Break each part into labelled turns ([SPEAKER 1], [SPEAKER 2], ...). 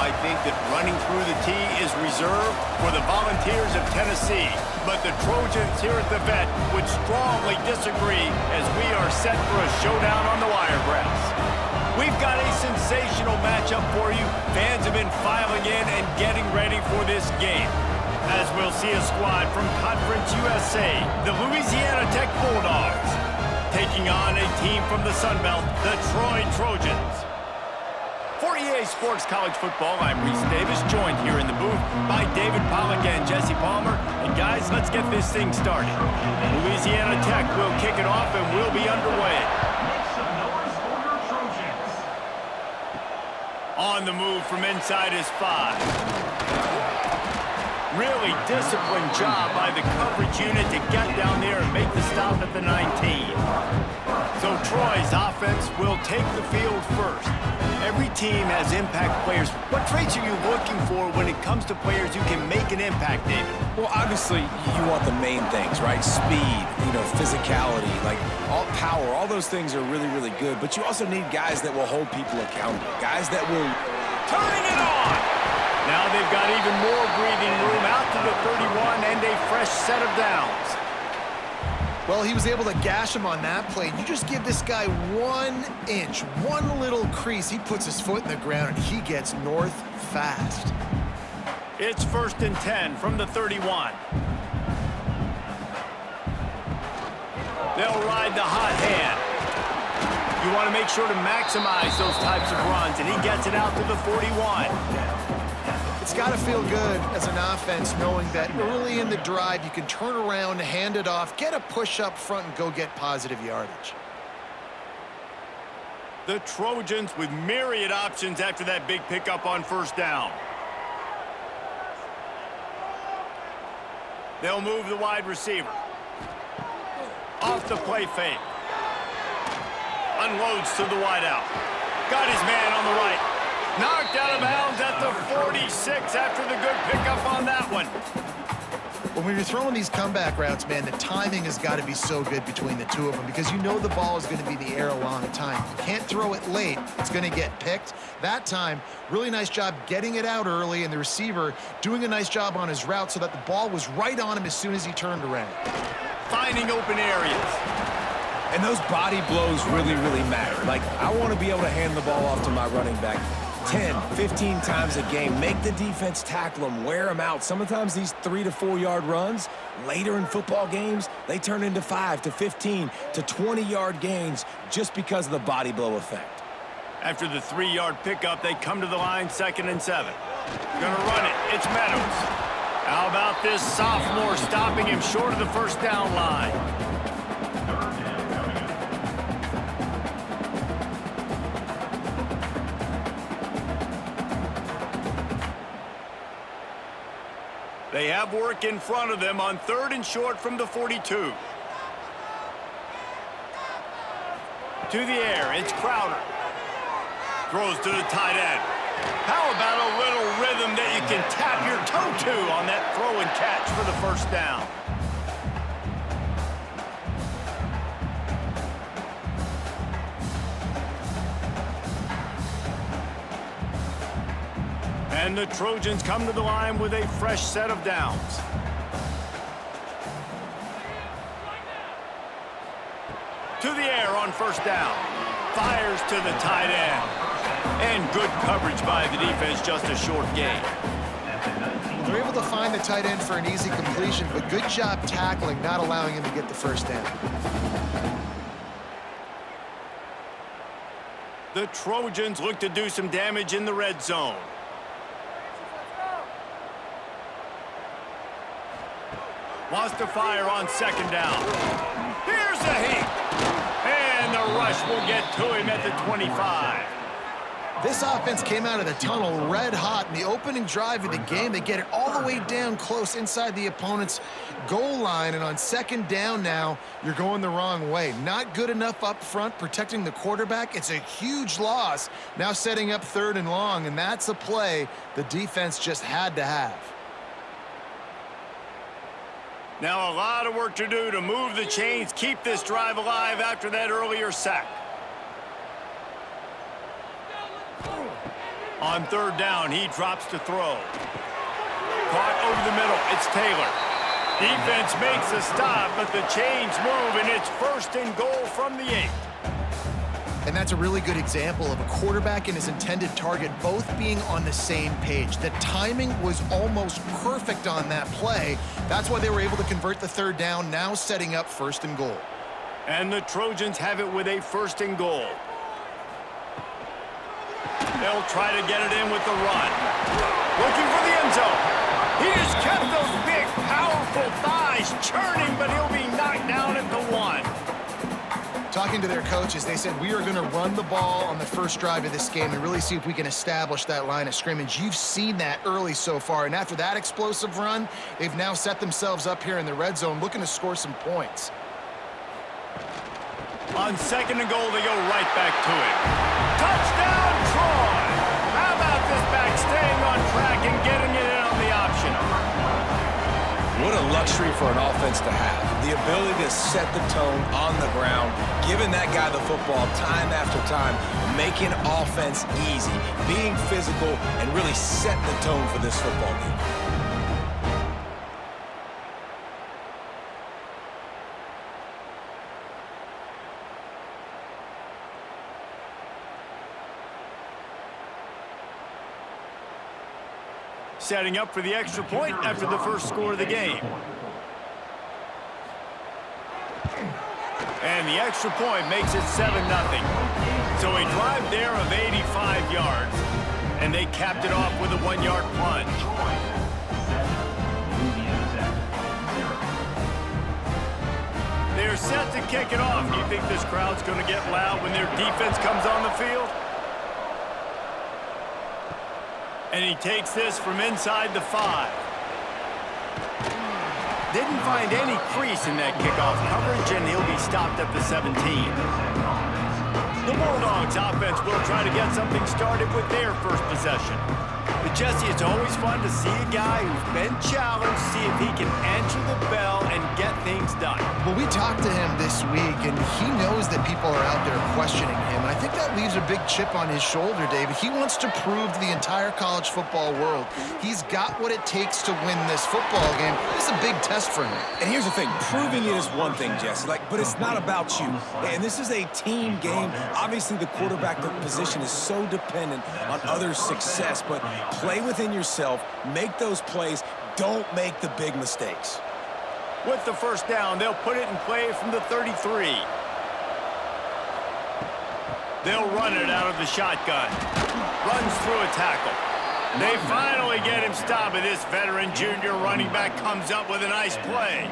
[SPEAKER 1] might think that running through the tee is reserved for the Volunteers of Tennessee, but the Trojans here at the Vet would strongly disagree as we are set for a showdown on the Wiregrass. We've got a sensational matchup for you. Fans have been filing in and getting ready for this game, as we'll see a squad from Conference USA, the Louisiana Tech Bulldogs, taking on a team from the Sun Belt, the Troy Trojans. For EA Sports College Football, I'm Reese Davis, joined here in the booth by David Pollack and Jesse Palmer. And guys, let's get this thing started. Louisiana Tech will kick it off and we'll be underway. On the move from inside is 5. Really disciplined job by the coverage unit to get down there and make the stop at the 19. So Troy's offense will take the field first. Every team has impact players. What traits are you looking for when it comes to players who can make an impact, David?
[SPEAKER 2] Well, obviously, you want the main things, right? Speed, physicality, like all power, all those things are really, really good. But you also need guys that will hold people accountable, guys that will...
[SPEAKER 1] Turning it on! Now they've got even more breathing room out to the 31 and a fresh set of downs.
[SPEAKER 3] Well, he was able to gash him on that play. You just give this guy 1 inch, one little crease. He puts his foot in the ground, and he gets north fast.
[SPEAKER 1] It's 1st and 10 from the 31. They'll ride the hot hand. You want to make sure to maximize those types of runs, and he gets it out to the 41.
[SPEAKER 3] It's got to feel good as an offense knowing that early in the drive you can turn around, hand it off, get a push up front, and go get positive yardage.
[SPEAKER 1] The Trojans with myriad options after that big pickup on 1st down. They'll move the wide receiver. Off the play fake. Unloads to the wideout. Got his man on the right. Knocked out of bounds at the 46 after the good pickup on that one.
[SPEAKER 3] When you're throwing these comeback routes, man, the timing has got to be so good between the two of them because you know the ball is going to be in the air a long time. You can't throw it late. It's going to get picked. That time, really nice job getting it out early, and the receiver doing a nice job on his route so that the ball was right on him as soon as he turned around.
[SPEAKER 1] Finding open areas.
[SPEAKER 2] And those body blows really, really matter. Like, I want to be able to hand the ball off to my running back 10, 15 times a game. Make the defense tackle them, wear them out. Sometimes these 3 to 4 yard runs, later in football games, they turn into 5 to 15 to 20 yard gains just because of the body blow effect.
[SPEAKER 1] After the 3 yard pickup, they come to the line 2nd and 7. Gonna run it. It's Meadows. How about this sophomore stopping him short of the 1st down line? They have work in front of them on 3rd and short from the 42. To the air, it's Crowder. Throws to the tight end. How about a little rhythm that you can tap your toe to on that throw and catch for the 1st down? And the Trojans come to the line with a fresh set of downs. To the air on 1st down. Fires to the tight end. And good coverage by the defense, just a short gain.
[SPEAKER 3] They're able to find the tight end for an easy completion, but good job tackling, not allowing him to get the 1st down.
[SPEAKER 1] The Trojans look to do some damage in the red zone. Wants to fire on 2nd down. Here's a heat. And the rush will get to him at the 25.
[SPEAKER 3] This offense came out of the tunnel red hot in the opening drive of the game. They get it all the way down close inside the opponent's goal line, and on 2nd down now, you're going the wrong way. Not good enough up front protecting the quarterback. It's a huge loss. Now setting up 3rd and long, and that's a play the defense just had to have.
[SPEAKER 1] Now a lot of work to do to move the chains, keep this drive alive after that earlier sack. On third down, he drops to throw. Caught over the middle. It's Taylor. Defense makes a stop, but the chains move, and it's 1st and goal from the 8.
[SPEAKER 3] And that's a really good example of a quarterback and his intended target both being on the same page. The timing was almost perfect on that play. That's why they were able to convert the third down, now setting up 1st and goal.
[SPEAKER 1] And the Trojans have it with a 1st and goal. They'll try to get it in with the run. Looking for the end zone. He just kept those big, powerful thighs churning, but he'll be knocked down at the 1.
[SPEAKER 3] Talking to their coaches, they said, we are going to run the ball on the first drive of this game and really see if we can establish that line of scrimmage. You've seen that early so far, and after that explosive run, they've now set themselves up here in the red zone looking to score some points.
[SPEAKER 1] On 2nd and goal, they go right back to it. Touchdown, Troy! How about this back staying on track and getting it in on the option?
[SPEAKER 2] What a luxury for an offense to have. The ability to set the tone on the ground, giving that guy the football time after time, making offense easy, being physical, and really setting the tone for this football game.
[SPEAKER 1] Setting up for the extra point after the first score of the game. And the extra point makes it 7-0. So a drive there of 85 yards, and they capped it off with a 1-yard plunge. They're set to kick it off. Do you think this crowd's going to get loud when their defense comes on the field? And he takes this from inside the 5. Didn't find any crease in that kickoff coverage, and he'll be stopped at the 17. The Bulldogs offense will try to get something started with their first possession. But Jesse, it's always fun to see a guy who's been challenged, see if he can answer the bell and get things done.
[SPEAKER 3] Well, we talked to him this week, and he knows that people are out there questioning him. And I think that leaves a big chip on his shoulder, David. He wants to prove to the entire college football world he's got what it takes to win this football game. This is a big test for him.
[SPEAKER 2] And here's the thing, proving it is one thing, Jesse, but it's not about you. And this is a team game. Obviously, the quarterback position is so dependent on others' success, but play within yourself, make those plays, don't make the big mistakes.
[SPEAKER 1] With the first down, they'll put it in play from the 33. They'll run it out of the shotgun. Runs through a tackle. They finally get him stopped, and this veteran junior running back comes up with a nice play.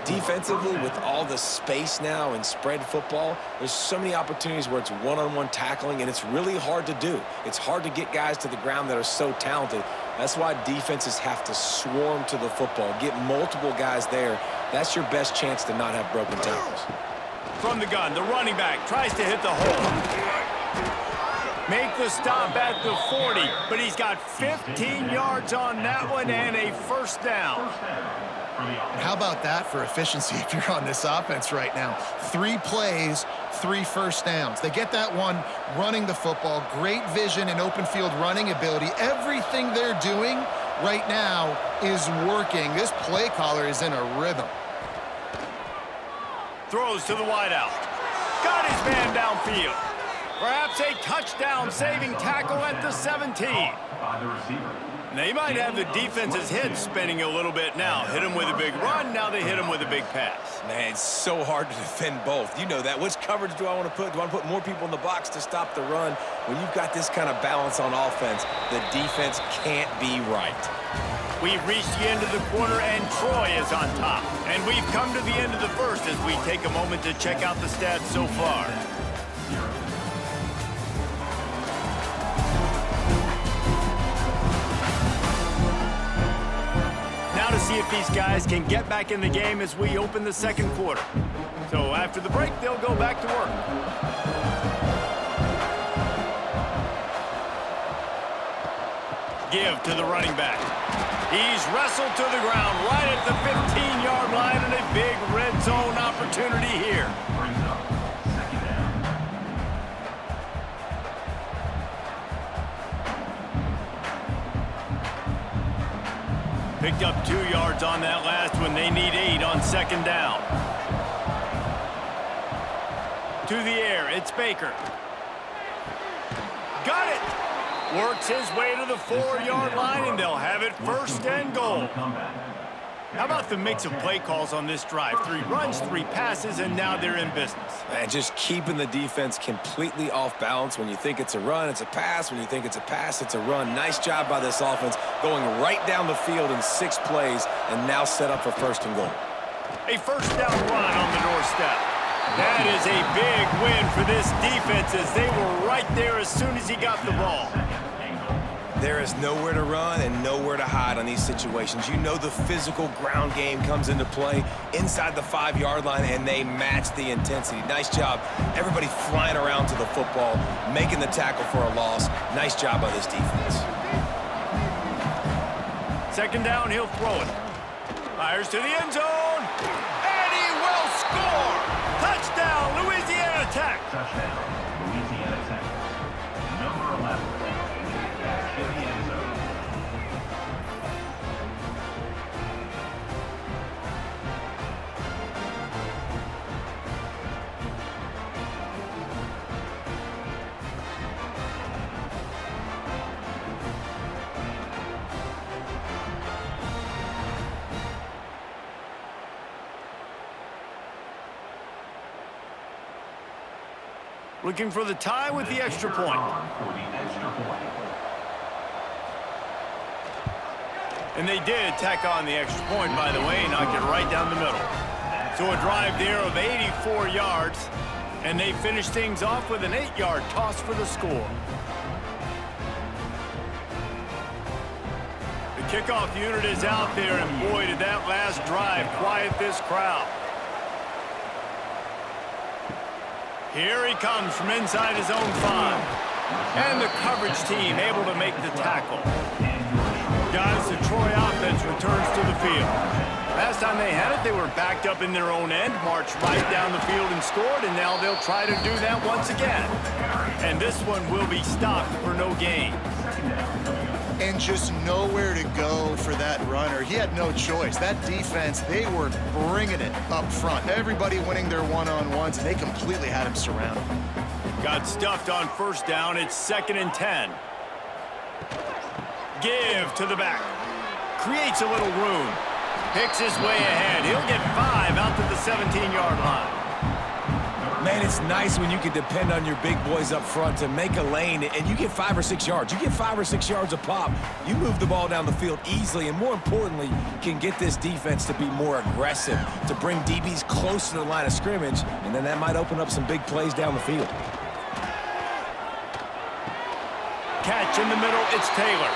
[SPEAKER 2] Defensively, with all the space now in spread football, there's so many opportunities where it's one-on-one tackling, and it's really hard to do. It's hard to get guys to the ground that are so talented. That's why defenses have to swarm to the football, get multiple guys there. That's your best chance to not have broken tackles.
[SPEAKER 1] From the gun, the running back tries to hit the hole. Make the stop at the 40, but he's got 15 yards on that one and a first down.
[SPEAKER 3] How about that for efficiency if you're on this offense right now? 3 plays, 3 first downs. They get that one running the football, great vision and open field running ability. Everything they're doing right now is working. This play caller is in a rhythm. Throws to the wideout. Got his man downfield. Perhaps a touchdown-saving tackle at the 17. They might have the defense's head spinning a little bit now. Hit him with a big run, now they hit him with a big pass.
[SPEAKER 2] Man, it's so hard to defend both. You know that. Which coverage do I want to put? Do I want to put more people in the box to stop the run? When you've got this kind of balance on offense, the defense can't be right.
[SPEAKER 1] We've reached the end of the quarter, and Troy is on top. And we've come to the end of the first as we take a moment to check out the stats so far. To see if these guys can get back in the game as we open the second quarter. So after the break, they'll go back to work. Give to the running back. He's wrestled to the ground right at the 15-yard line, and a big red zone opportunity here. Picked up 2 yards on that last one. They need 8 on second down. To the air, it's Baker. Got it! Works his way to the 4-yard line, and they'll have it first and goal. How about the mix of play calls on this drive? 3 runs, 3 passes, and now they're in business.
[SPEAKER 2] And just keeping the defense completely off balance. When you think it's a run, it's a pass. When you think it's a pass, it's a run. Nice job by this offense, going right down the field in 6 plays, and now set up for first and goal.
[SPEAKER 1] A first down run on the doorstep. That is a big win for this defense, as they were right there as soon as he got the ball.
[SPEAKER 2] There is nowhere to run and nowhere to hide on these situations. You know the physical ground game comes into play inside the 5-yard line, and they match the intensity. Nice job. Everybody flying around to the football, making the tackle for a loss. Nice job by this defense.
[SPEAKER 1] Second down, he'll throw it. Fires to the end zone, and he will score. Touchdown, Louisiana Tech.
[SPEAKER 4] Touchdown, Louisiana Tech. Number 11. In the end zone.
[SPEAKER 1] Looking for the tie with the extra point.
[SPEAKER 4] For the extra point.
[SPEAKER 1] And they did tack on the extra point, by the way, knocked it right down the middle. So a drive there of 84 yards, and they finish things off with an 8-yard toss for the score. The kickoff unit is out there, and boy, did that last drive quiet this crowd. Here he comes from inside his own 5. And the coverage team able to make the tackle. Guys, the Troy offense returns to the field. Last time they had it, they were backed up in their own end, marched right down the field and scored, and now they'll try to do that once again. And this one will be stopped for no gain.
[SPEAKER 3] And just nowhere to go for that runner. He had no choice. That defense, they were bringing it up front. Everybody winning their one-on-ones, and they completely had him surrounded.
[SPEAKER 1] Got stuffed on first down. It's 2nd and 10. Give to the back. Creates a little room. Picks his way ahead. He'll get 5 out to the 17-yard line.
[SPEAKER 2] Man, it's nice when you can depend on your big boys up front to make a lane, and you get 5 or 6 yards. You get 5 or 6 yards a pop. You move the ball down the field easily, and more importantly, can get this defense to be more aggressive, to bring DBs close to the line of scrimmage, and then that might open up some big plays down the field.
[SPEAKER 1] Catch in the middle, it's Taylor.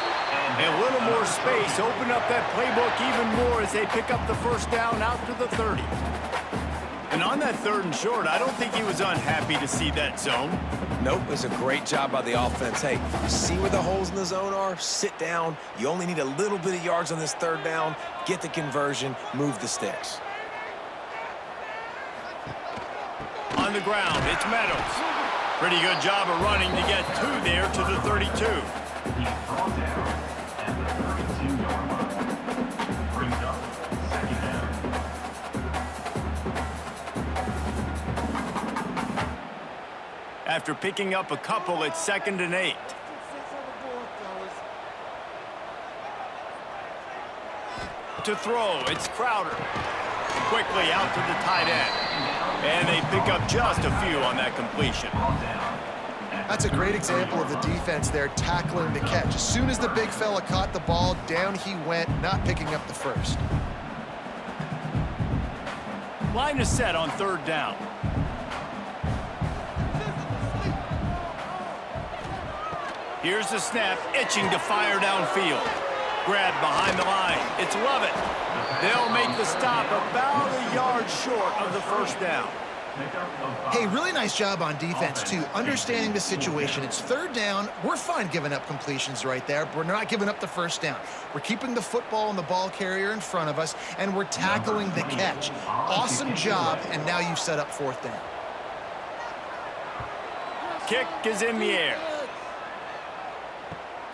[SPEAKER 1] A little more space, open up that playbook even more as they pick up the first down out to the 30. And on that 3rd and short, I don't think he was unhappy to see that zone.
[SPEAKER 2] Nope, it was a great job by the offense. Hey, you see where the holes in the zone are? Sit down. You only need a little bit of yards on this 3rd down. Get the conversion, move the sticks.
[SPEAKER 1] On the ground, it's Meadows. Pretty good job of running to get 2 there to the 32.
[SPEAKER 4] He's brought down at the 32-yard line. Brings up 2nd down.
[SPEAKER 1] After picking up a couple, it's 2nd and 8. To throw, it's Crowder. Quickly out to the tight end. And they pick up just a few on that completion.
[SPEAKER 3] That's a great example of the defense there tackling the catch. As soon as the big fella caught the ball, down he went, not picking up the first.
[SPEAKER 1] Line is set on 3rd down. Here's the snap, itching to fire downfield. Grabbed behind the line. It's Lovett. They'll make the stop about a yard short of the first down.
[SPEAKER 3] Hey, really nice job on defense, too. Understanding the situation. It's 3rd down. We're fine giving up completions right there, but we're not giving up the first down. We're keeping the football and the ball carrier in front of us, and we're tackling the catch. Awesome job, and now you've set up 4th down.
[SPEAKER 1] Kick is in the air.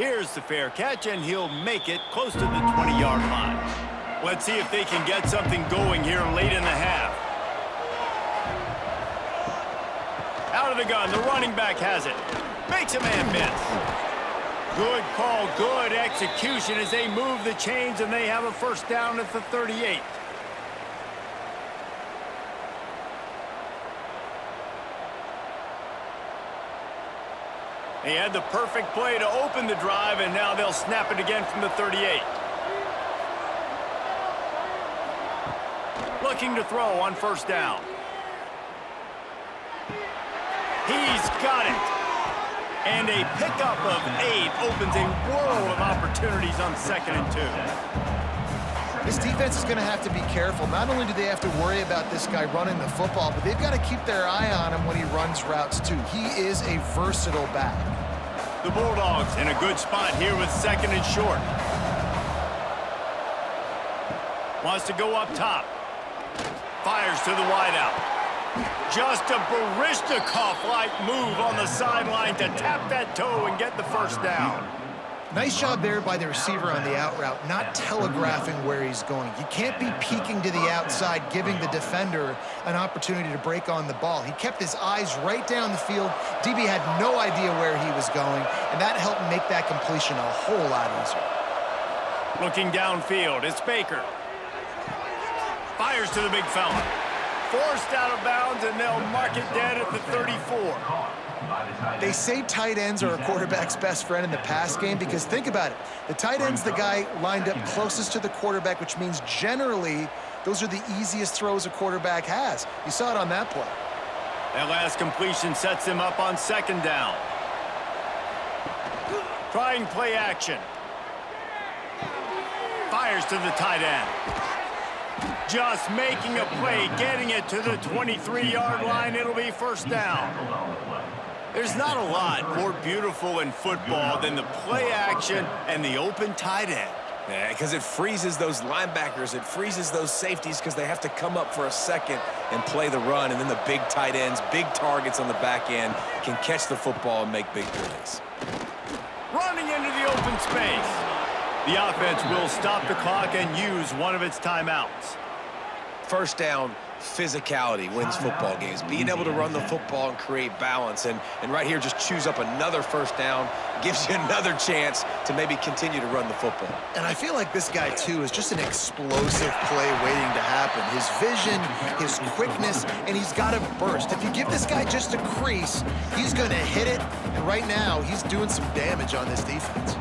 [SPEAKER 1] Here's the fair catch, and he'll make it close to the 20-yard line. Let's see if they can get something going here late in the half. Out of the gun, the running back has it. Makes a man miss. Good call, good execution as they move the chains, and they have a first down at the 38. They had the perfect play to open the drive, and now they'll snap it again from the 38. Looking to throw on first down. He's got it. And a pickup of 8 opens a world of opportunities on 2nd and 2.
[SPEAKER 3] This defense is going to have to be careful. Not only do they have to worry about this guy running the football, but they've got to keep their eye on him when he runs routes too. He is a versatile back.
[SPEAKER 1] The Bulldogs in a good spot here with 2nd and short. Wants to go up top. Fires to the wideout. Just a Baryshnikov-like move on the sideline to tap that toe and get the first down.
[SPEAKER 3] Nice job there by the receiver on the out route, not telegraphing where he's going. You can't be peeking to the outside, giving the defender an opportunity to break on the ball. He kept his eyes right down the field. DB had no idea where he was going, and that helped make that completion a whole lot easier.
[SPEAKER 1] Looking downfield, it's Baker. Fires to the big fella. Forced out of bounds, and they'll mark it dead at the 34.
[SPEAKER 3] They say tight ends are a quarterback's best friend in the pass game because think about it. The tight end's the guy lined up closest to the quarterback, which means generally those are the easiest throws a quarterback has. You saw it on that play.
[SPEAKER 1] That last completion sets him up on 2nd down. Trying play action. Fires to the tight end. Just making a play, getting it to the 23-yard line. It'll be first down. There's not a lot more beautiful in football than the play action and the open tight end.
[SPEAKER 2] Yeah, because it freezes those linebackers. It freezes those safeties because they have to come up for a second and play the run. And then the big tight ends, big targets on the back end can catch the football and make big plays.
[SPEAKER 1] Running into the open space. The offense will stop the clock and use one of its timeouts.
[SPEAKER 2] First down, physicality wins football games. Being able to run the football and create balance. And right here, just choose up another first down, gives you another chance to maybe continue to run the football.
[SPEAKER 3] And I feel like this guy, too, is just an explosive play waiting to happen. His vision, his quickness, and he's got a burst. If you give this guy just a crease, he's going to hit it. And right now, he's doing some damage on this defense.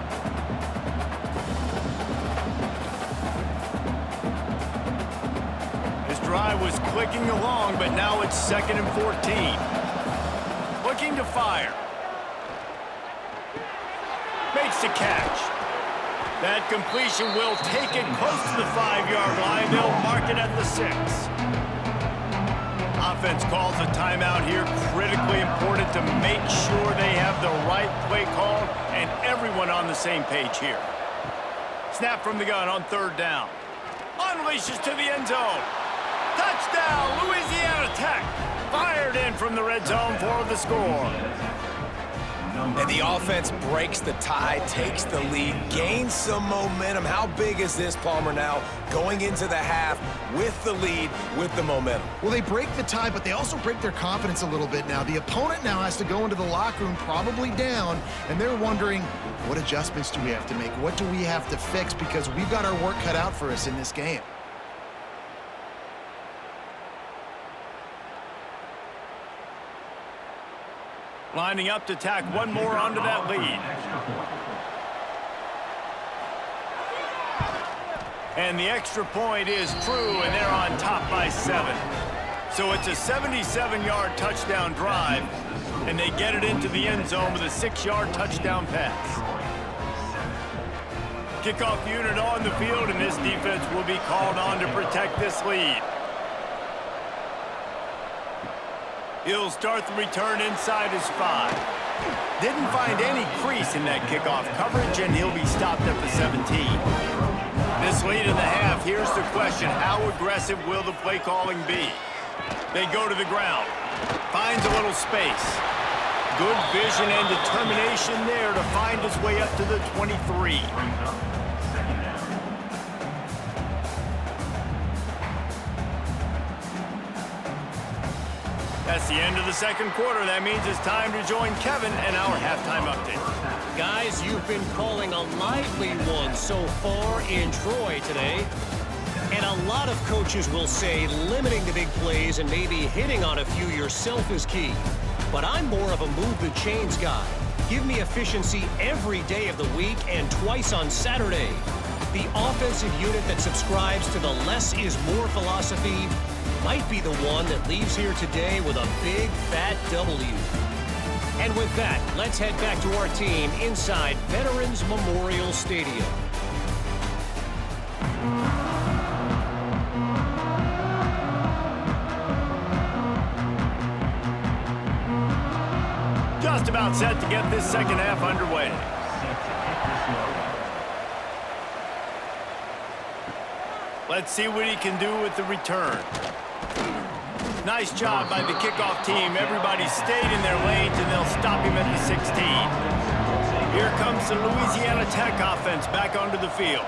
[SPEAKER 1] Drive was clicking along, but now it's 2nd and 14. Looking to fire. Makes the catch. That completion will take it close to the 5-yard line. They'll mark it at the 6. Offense calls a timeout here. Critically important to make sure they have the right play called and everyone on the same page here. Snap from the gun on 3rd down. Unleashes to the end zone. Touchdown, Louisiana Tech. Fired in from the red zone for the score.
[SPEAKER 2] And the offense breaks the tie, takes the lead, gains some momentum. How big is this, Palmer, now going into the half with the lead, with the momentum?
[SPEAKER 3] Well, they break the tie, but they also break their confidence a little bit now. The opponent now has to go into the locker room probably down, and they're wondering, what adjustments do we have to make? What do we have to fix? Because we've got our work cut out for us in this game.
[SPEAKER 1] Lining up to tack one more onto that lead. And the extra point is true, and they're on top by 7. So it's a 77-yard touchdown drive, and they get it into the end zone with a 6-yard touchdown pass. Kickoff unit on the field, and this defense will be called on to protect this lead. He'll start the return inside his 5. Didn't find any crease in that kickoff coverage, and he'll be stopped at the 17. This lead in the half, here's the question. How aggressive will the play calling be? They go to the ground. Finds a little space. Good vision and determination there to find his way up to the 23.
[SPEAKER 4] Brings up second down.
[SPEAKER 1] That's the end of the second quarter. That means it's time to join Kevin and our halftime update.
[SPEAKER 5] Guys, you've been calling a lively one so far in Troy today. And a lot of coaches will say limiting the big plays and maybe hitting on a few yourself is key. But I'm more of a move the chains guy. Give me efficiency every day of the week and twice on Saturday. The offensive unit that subscribes to the less is more philosophy might be the one that leaves here today with a big fat W. And with that, let's head back to our team inside Veterans Memorial Stadium.
[SPEAKER 1] Just about set to get this second half underway. Let's see what he can do with the return. Nice job by the kickoff team. Everybody stayed in their lanes, and they'll stop him at the 16. Here comes the Louisiana Tech offense back onto the field.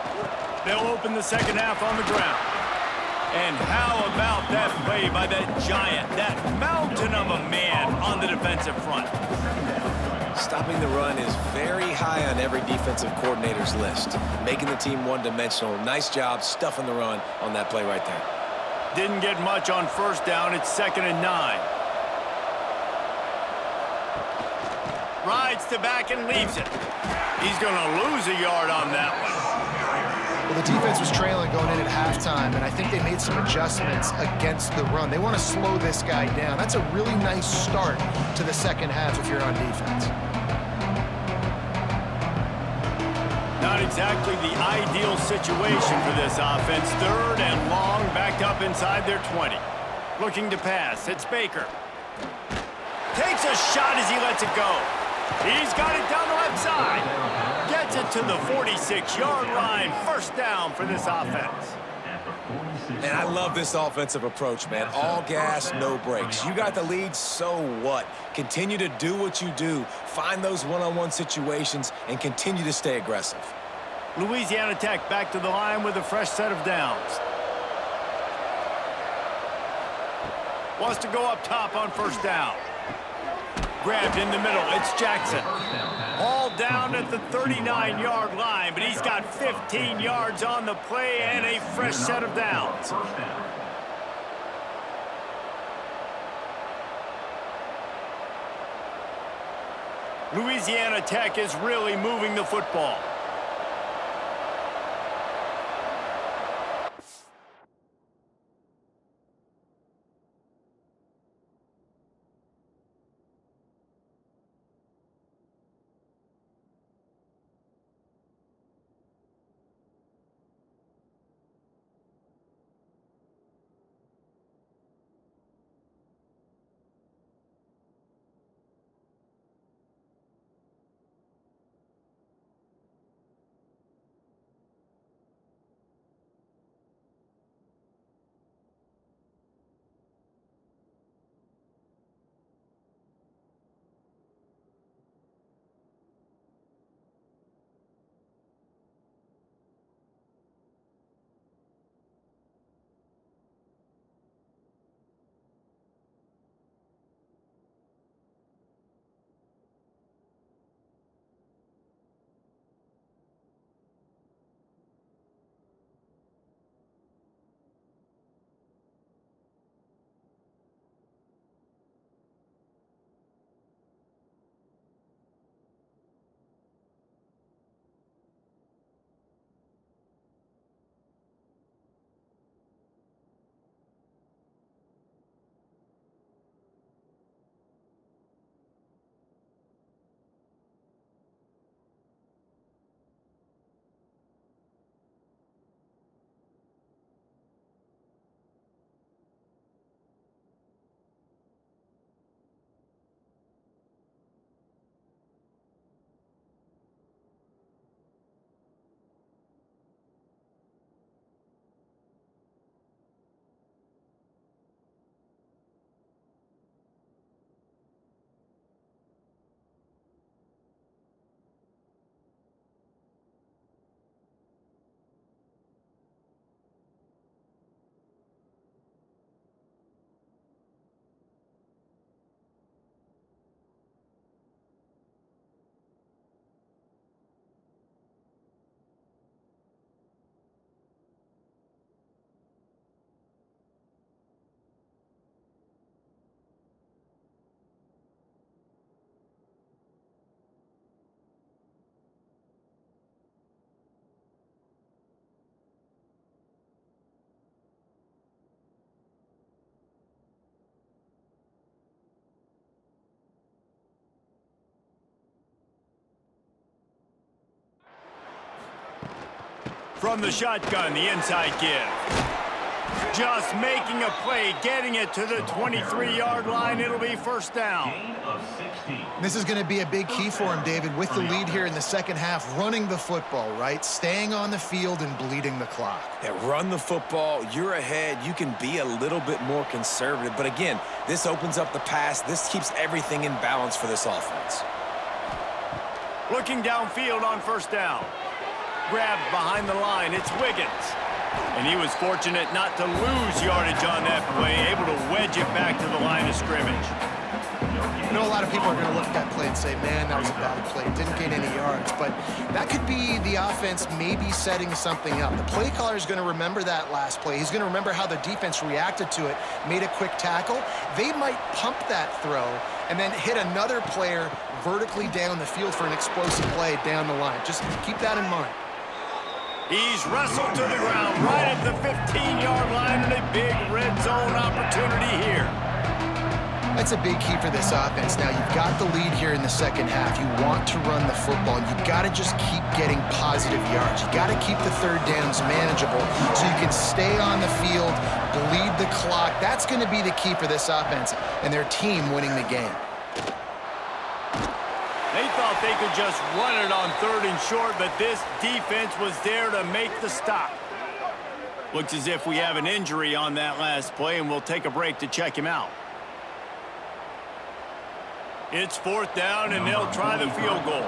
[SPEAKER 1] They'll open the second half on the ground. And how about that play by that giant, that mountain of a man on the defensive front?
[SPEAKER 2] Stopping the run is very high on every defensive coordinator's list. Making the team one-dimensional. Nice job stuffing the run on that play right there.
[SPEAKER 1] Didn't get much on first down. It's 2nd and 9. Rides to back and leaves it. He's going to lose a yard on that one.
[SPEAKER 3] Well, the defense was trailing going in at halftime, and I think they made some adjustments against the run. They want to slow this guy down. That's a really nice start to the second half if you're on defense.
[SPEAKER 1] Not exactly the ideal situation for this offense. 3rd and long, backed up inside their 20. Looking to pass. It's Baker. Takes a shot as he lets it go. He's got it down the left side. Gets it to the 46-yard line. First down for this offense.
[SPEAKER 2] And I love this offensive approach, man. All gas, no brakes. You got the lead, so what? Continue to do what you do. Find those one-on-one situations and continue to stay aggressive.
[SPEAKER 1] Louisiana Tech back to the line with a fresh set of downs. Wants to go up top on first down. Grabbed in the middle. It's Jackson. All down at the 39-yard line, but he's got 15 yards on the play and a fresh set of downs. Louisiana Tech is really moving the football. From the shotgun, the inside give. Just making a play, getting it to the 23-yard line. It'll be first down.
[SPEAKER 4] Gain of 16.
[SPEAKER 3] This is going to be a big key for him, David, with the lead here in the second half, running the football, right? Staying on the field and bleeding the clock.
[SPEAKER 2] Yeah, run the football. You're ahead. You can be a little bit more conservative. But again, this opens up the pass. This keeps everything in balance for this offense.
[SPEAKER 1] Looking downfield on first down. Grabbed behind the line. It's Wiggins. And he was fortunate not to lose yardage on that play, able to wedge it back to the line of scrimmage.
[SPEAKER 3] I know a lot of people are going to look at that play and say, man, that was a bad play. Didn't gain any yards. But that could be the offense maybe setting something up. The play caller is going to remember that last play. He's going to remember how the defense reacted to it, made a quick tackle. They might pump that throw and then hit another player vertically down the field for an explosive play down the line. Just keep that in mind.
[SPEAKER 1] He's wrestled to the ground right at the 15-yard line, and a big red zone opportunity here.
[SPEAKER 3] That's a big key for this offense. Now, you've got the lead here in the second half. You want to run the football. You've got to just keep getting positive yards. You've got to keep the third downs manageable so you can stay on the field, bleed the clock. That's going to be the key for this offense and their team winning the game.
[SPEAKER 1] They thought they could just run it on third and short, but this defense was there to make the stop. Looks as if we have an injury on that last play, and we'll take a break to check him out. It's fourth down, and they'll try the field goal.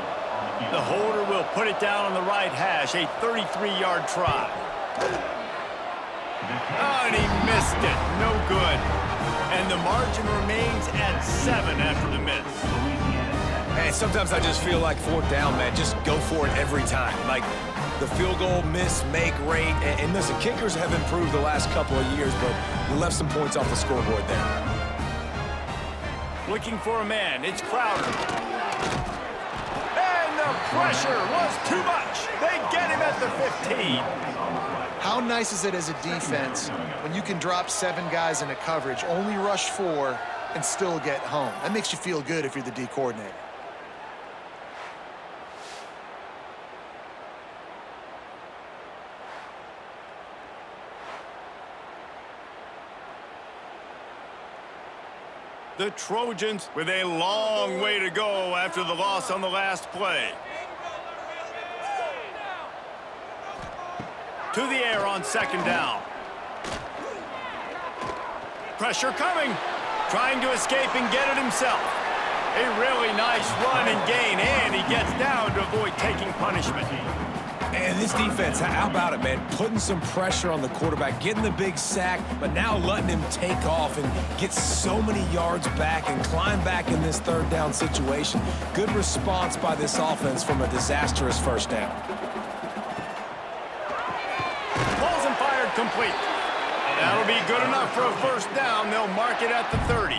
[SPEAKER 1] The holder will put it down on the right hash, a 33-yard try. Oh, and he missed it. No good. And the margin remains at 7 after the miss.
[SPEAKER 2] Hey, sometimes I just feel like fourth down, man. Just go for it every time. Like the field goal miss, make rate. And listen, kickers have improved the last couple of years, but we left some points off the scoreboard there.
[SPEAKER 1] Looking for a man. It's Crowder. And the pressure was too much. They get him at the 15.
[SPEAKER 3] How nice is it as a defense when you can drop 7 guys into coverage, only rush 4, and still get home? That makes you feel good if you're the D coordinator.
[SPEAKER 1] The Trojans with a long way to go after the loss on the last play. To the air on second down. Pressure coming. Trying to escape and get it himself. A really nice run and gain, and he gets down to avoid taking punishment.
[SPEAKER 2] And this defense, how about it, man? Putting some pressure on the quarterback, getting the big sack, but now letting him take off and get so many yards back and climb back in this third down situation. Good response by this offense from a disastrous first down.
[SPEAKER 1] Balls and fired complete. That'll be good enough for a first down. They'll mark it at the 30.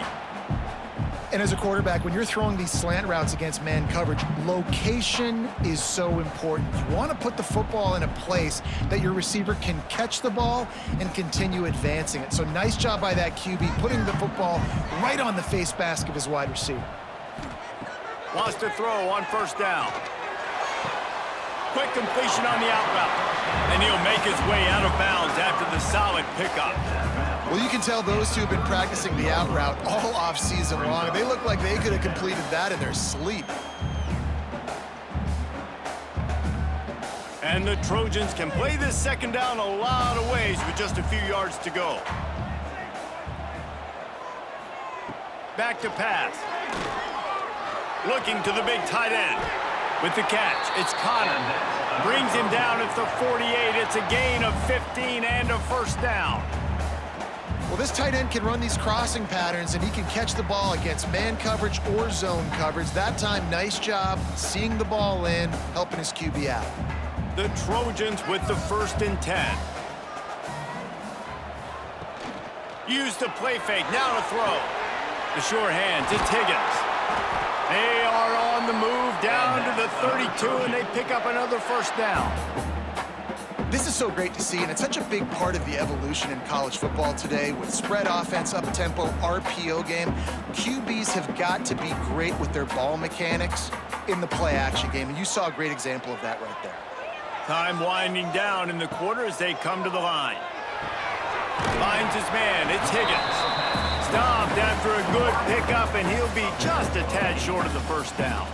[SPEAKER 3] And as a quarterback, when you're throwing these slant routes against man coverage, location is so important. You want to put the football in a place that your receiver can catch the ball and continue advancing it. So nice job by that QB, putting the football right on the face mask of his wide receiver.
[SPEAKER 1] Wants to throw on first down. Quick completion on the out route. And he'll make his way out of bounds after the solid pickup.
[SPEAKER 3] Well, you can tell those two have been practicing the out route all off-season long. They look like they could have completed that in their sleep.
[SPEAKER 1] And the Trojans can play this second down a lot of ways with just a few yards to go. Back to pass. Looking to the big tight end. With the catch, it's Connor. Brings him down at the 48. It's a gain of 15 and a first down.
[SPEAKER 3] Well, this tight end can run these crossing patterns, and he can catch the ball against man coverage or zone coverage. That time, nice job seeing the ball in, helping his QB out.
[SPEAKER 1] The Trojans with the 1st and 10. Used the play fake, now to throw. The sure hands, it's Higgins. They are on the move down to the 32, and they pick up another first down.
[SPEAKER 3] This is so great to see, and it's such a big part of the evolution in college football today with spread offense, up-tempo, RPO game. QBs have got to be great with their ball mechanics in the play-action game, and you saw a great example of that right there.
[SPEAKER 1] Time winding down in the quarter as they come to the line. Finds his man. It's Higgins. Stopped after a good pickup, and he'll be just a tad short of the first down.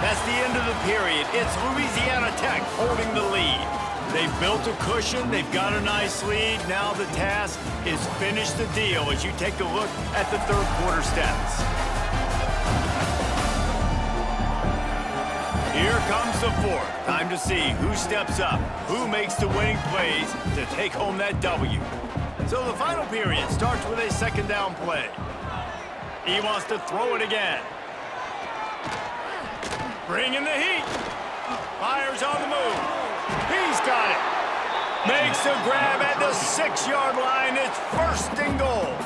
[SPEAKER 1] That's the end of the period. It's Louisiana Tech holding the lead. They've built a cushion. They've got a nice lead. Now the task is finish the deal as you take a look at the third quarter stats. Here comes the fourth. Time to see who steps up, who makes the winning plays to take home that W. So the final period starts with a second down play. He wants to throw it again. Bringing the heat. Fires on the move. He's got it. Makes the grab at the 6-yard line. It's first and goal.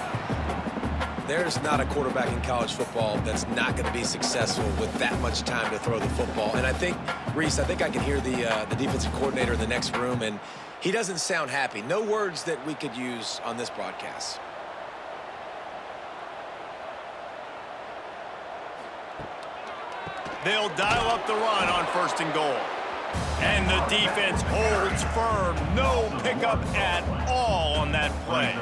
[SPEAKER 2] There's not a quarterback in college football that's not going to be successful with that much time to throw the football. And I think, Reese, I can hear the defensive coordinator in the next room, and he doesn't sound happy. No words that we could use on this broadcast.
[SPEAKER 1] They'll dial up the run on first and goal. And the defense holds firm. No pickup at all on that play.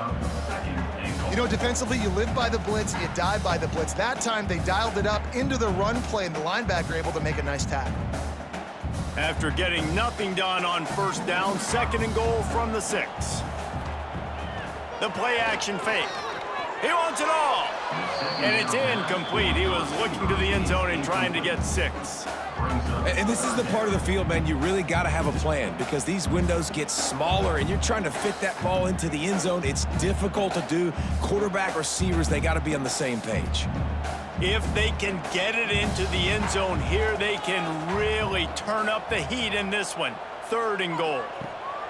[SPEAKER 3] You know, defensively, you live by the blitz, you die by the blitz. That time, they dialed it up into the run play, and the linebacker able to make a nice tackle.
[SPEAKER 1] After getting nothing done on first down, second and goal from the 6. The play action fake. He wants it all. And it's incomplete. He was looking to the end zone and trying to get 6.
[SPEAKER 2] And this is the part of the field, man, you really got to have a plan because these windows get smaller and you're trying to fit that ball into the end zone. It's difficult to do. Quarterback, receivers, they got to be on the same page.
[SPEAKER 1] If they can get it into the end zone here, they can really turn up the heat in this one. Third and goal.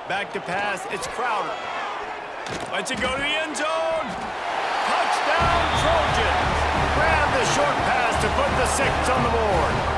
[SPEAKER 1] Back to pass, it's Crowder. Lets it go to the end zone. Touchdown, Trojans. Grab the short pass to put the 6 on the board.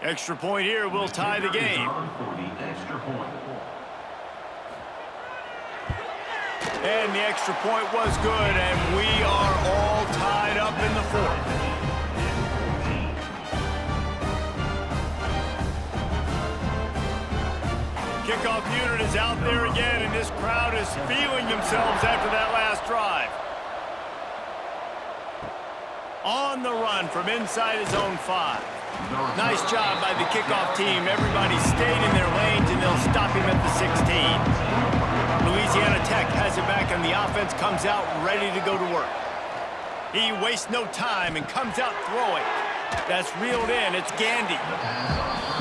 [SPEAKER 1] Extra point here will tie the game. And the extra point was good, and we are all tied up in the fourth. Kickoff unit is out there again, and this crowd is feeling themselves after that last drive. On the run from inside his own 5. Nice job by the kickoff team. Everybody stayed in their lanes, and they'll stop him at the 16. Louisiana Tech has it back, and the offense comes out ready to go to work. He wastes no time and comes out throwing. That's reeled in. It's Gandy.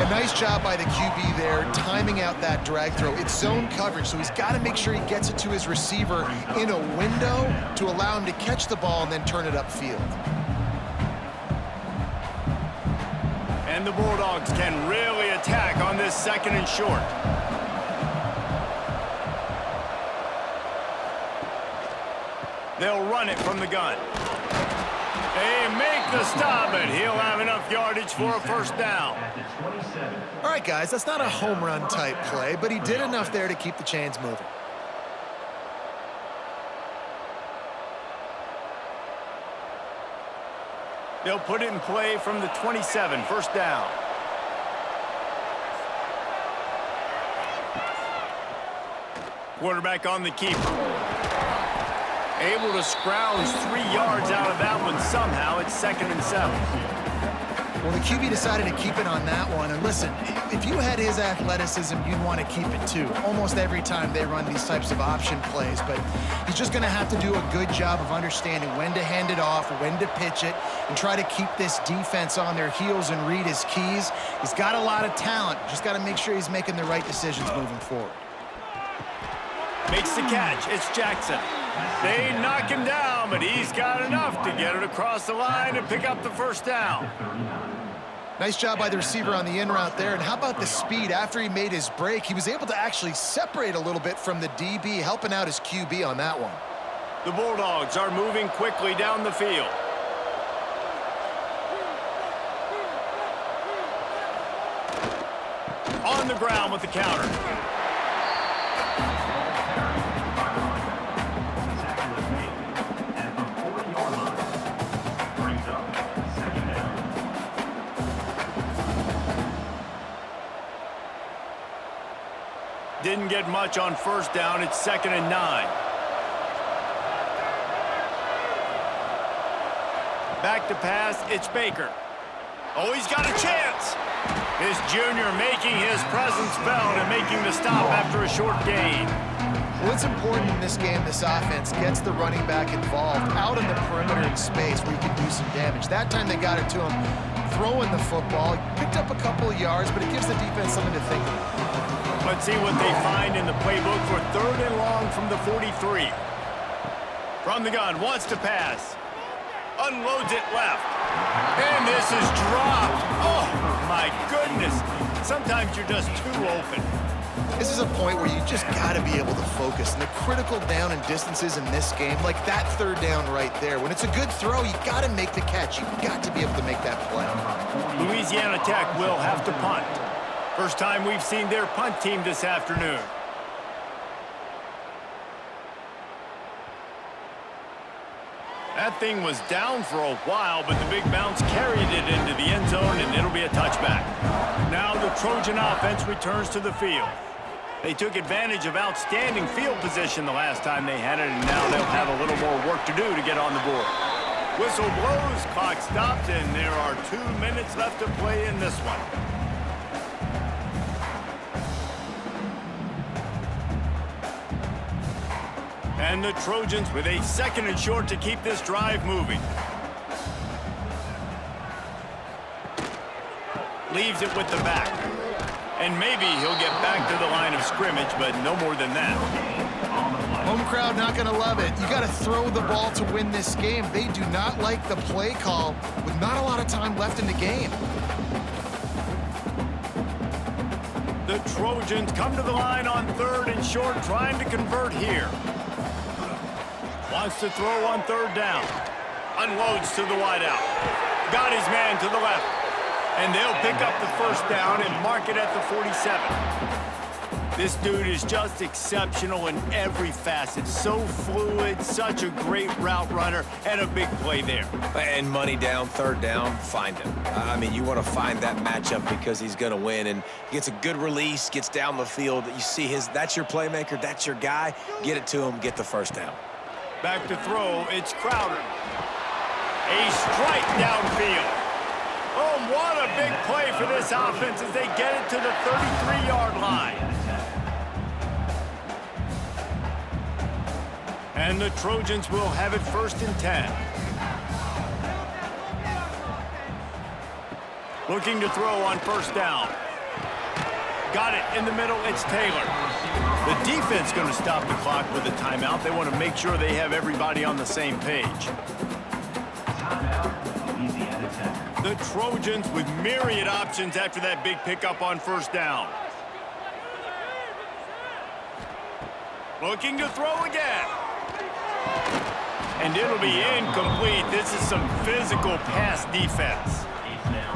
[SPEAKER 3] A nice job by the QB there, timing out that drag throw. It's zone coverage, so he's got to make sure he gets it to his receiver in a window to allow him to catch the ball and then turn it upfield.
[SPEAKER 1] And the Bulldogs can really attack on this second and short. They'll run it from the gun. They make the stop, and he'll have enough yardage for a first down.
[SPEAKER 3] All right, guys, that's not a home run type play, but he did enough there to keep the chains moving.
[SPEAKER 1] They'll put it in play from the 27, first down. Quarterback on the keeper. Able to scrounge 3 yards out of that one somehow. It's 2nd and 7.
[SPEAKER 3] Well, the QB decided to keep it on that one. And listen, if you had his athleticism, you'd want to keep it too. Almost every time they run these types of option plays. But he's just going to have to do a good job of understanding when to hand it off, when to pitch it, and try to keep this defense on their heels and read his keys. He's got a lot of talent. Just got to make sure he's making the right decisions moving forward.
[SPEAKER 1] Makes the catch. It's Jackson. They knock him down, but he's got enough to get it across the line and pick up the first down.
[SPEAKER 3] Nice job by the receiver on the in route there. And how about the speed? After he made his break, he was able to actually separate a little bit from the DB, helping out his QB on that one.
[SPEAKER 1] The Bulldogs are moving quickly down the field. On the ground with the counter.
[SPEAKER 4] Tackle is made at the 40-yard line. Brings up second down.
[SPEAKER 1] Didn't get much on first down. It's 2nd and 9. Back to pass. It's Baker. Oh, he's got a chance. His junior making his presence felt and making the stop after a short gain.
[SPEAKER 3] Well, it's important in this game, this offense gets the running back involved out in the perimeter in space where he can do some damage. That time they got it to him throwing the football. He picked up a couple of yards, but it gives the defense something to think about.
[SPEAKER 1] Let's see what they find in the playbook for 3rd and long from the 43. From the gun, wants to pass. Unloads it left. And this is dropped. Oh, my goodness. Sometimes you're just too open.
[SPEAKER 3] This is a point where you just got to be able to focus. And the critical down and distances in this game, like that 3rd down right there, when it's a good throw, you got to make the catch. You've got to be able to make that play.
[SPEAKER 1] Louisiana Tech will have to punt. First time we've seen their punt team this afternoon. That thing was down for a while, but the big bounce carried it into the end zone, and it'll be a touchback. Now the Trojan offense returns to the field. They took advantage of outstanding field position the last time they had it, and now they'll have a little more work to do to get on the board. Whistle blows, clock stops, and there are 2 minutes left to play in this one. And the Trojans with a 2nd and short to keep this drive moving. Leaves it with the back. And maybe he'll get back to the line of scrimmage, but no more than that.
[SPEAKER 3] Home crowd not going to love it. You got to throw the ball to win this game. They do not like the play call with not a lot of time left in the game.
[SPEAKER 1] The Trojans come to the line on 3rd and short, trying to convert here. Wants to throw on 3rd down. Unloads to the wideout. Got his man to the left. And they'll pick up the 1st down and mark it at the 47. This dude is just exceptional in every facet. So fluid, such a great route runner, and a big play there.
[SPEAKER 2] And money down, 3rd down, find him. I mean, you want to find that matchup because he's going to win. And he gets a good release, gets down the field. You see that's your playmaker, that's your guy. Get it to him, get the 1st down.
[SPEAKER 1] Back to throw, it's Crowder. A strike downfield. Oh, what a big play for this offense as they get it to the 33-yard line. And the Trojans will have it 1st and 10. Looking to throw on 1st down. Got it in the middle, it's Taylor. The defense going to stop the clock with a timeout. They want to make sure they have everybody on the same page.
[SPEAKER 4] Timeout, Louisiana Tech.
[SPEAKER 1] The Trojans with myriad options after that big pickup on 1st down. Looking to throw again. And it'll be incomplete. This is some physical pass defense.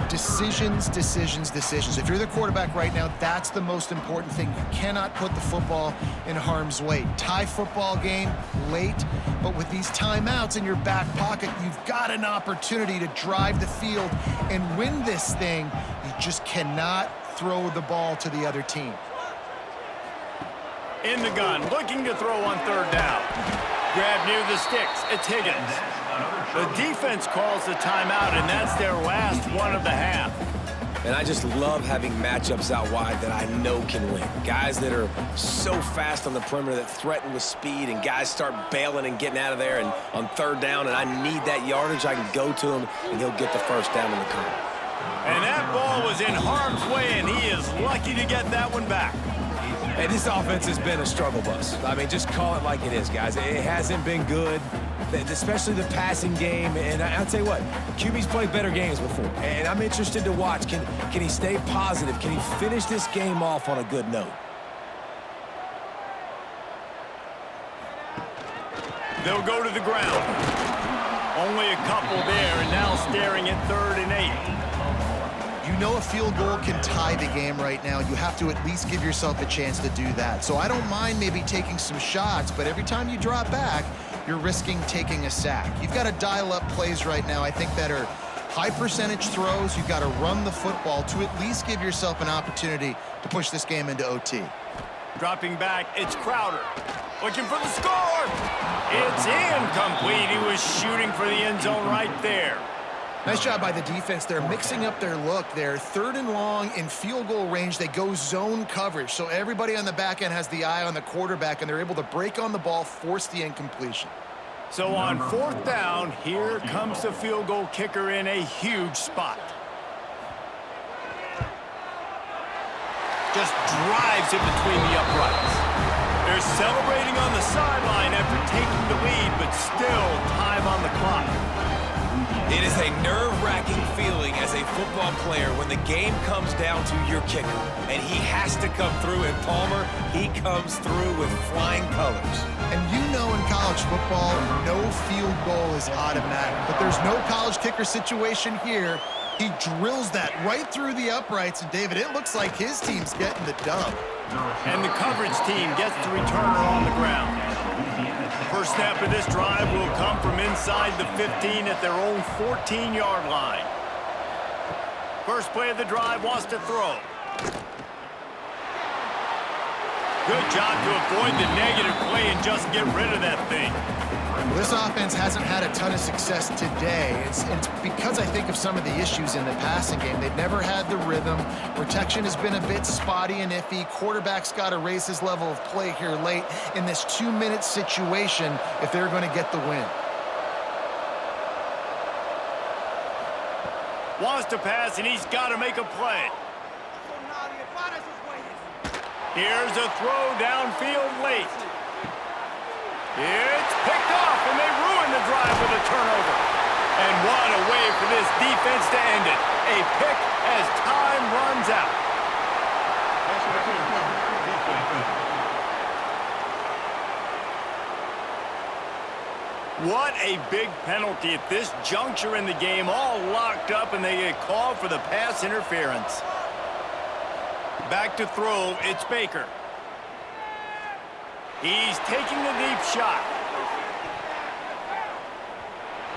[SPEAKER 3] Decisions, decisions, decisions. If you're the quarterback right now, that's the most important thing. You cannot put the football in harm's way. Tie football game late, but with these timeouts in your back pocket, you've got an opportunity to drive the field and win this thing. You just cannot throw the ball to the other team.
[SPEAKER 1] In the gun, looking to throw on 3rd down. Grab near the sticks. It's Higgins. The defense calls the timeout, and that's their last one of the half.
[SPEAKER 2] And I just love having matchups out wide that I know can win. Guys that are so fast on the perimeter that threaten with speed, and guys start bailing and getting out of there and on 3rd down, and I need that yardage. I can go to him, and he'll get the 1st down in the corner.
[SPEAKER 1] And that ball was in harm's way, and he is lucky to get that one back.
[SPEAKER 2] Hey, this offense has been a struggle bus. I mean, just call it like it is, guys. It hasn't been good. especially the passing game. And I'll tell you what, QB's played better games before, and I'm interested to watch. Can he stay positive? Can he finish this game off on a good note?
[SPEAKER 1] They'll go to the ground. Only a couple there, and now staring at 3rd and 8.
[SPEAKER 3] You know a field goal can tie the game right now. You have to at least give yourself a chance to do that. So I don't mind maybe taking some shots, but every time you drop back, you're risking taking a sack. You've got to dial up plays right now, I think, that are high percentage throws. You've got to run the football to at least give yourself an opportunity to push this game into OT.
[SPEAKER 1] Dropping back, it's Crowder. Looking for the score. It's incomplete. He was shooting for the end zone right there.
[SPEAKER 3] Nice job by the defense. They're mixing up their look. They're 3rd and long in field goal range. They go zone coverage. So everybody on the back end has the eye on the quarterback, and they're able to break on the ball, force the incompletion.
[SPEAKER 1] So on 4th down, here comes the field goal kicker in a huge spot. Just drives it between the uprights. They're celebrating on the sideline after taking the lead, but still time on the clock.
[SPEAKER 2] It is a nerve-wracking feeling as a football player when the game comes down to your kicker, and he has to come through. And Palmer, he comes through with flying colors.
[SPEAKER 3] And you know in college football, no field goal is automatic. But there's no college kicker situation here. He drills that right through the uprights. And, David, it looks like his team's getting the dub.
[SPEAKER 1] And the coverage team gets the returner on the ground. First snap of this drive will come from inside the 15 at their own 14-yard line. First play of the drive wants to throw. Good job to avoid the negative play and just get rid of that thing.
[SPEAKER 3] Well, this offense hasn't had a ton of success today. It's because I think of some of the issues in the passing game. They've never had the rhythm. Protection has been a bit spotty and iffy. Quarterback's got to raise his level of play here late in this 2-minute situation if they're going to get the win.
[SPEAKER 1] Wants to pass, and he's got to make a play. Here's a throw downfield late. It's picked off, and they ruin the drive with a turnover. And what a way for this defense to end it. A pick as time runs out. What a big penalty at this juncture in the game. All locked up, and they get called for the pass interference. Back to throw, it's Baker. He's taking the deep shot.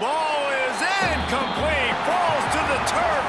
[SPEAKER 1] Ball is incomplete. Falls to the turf.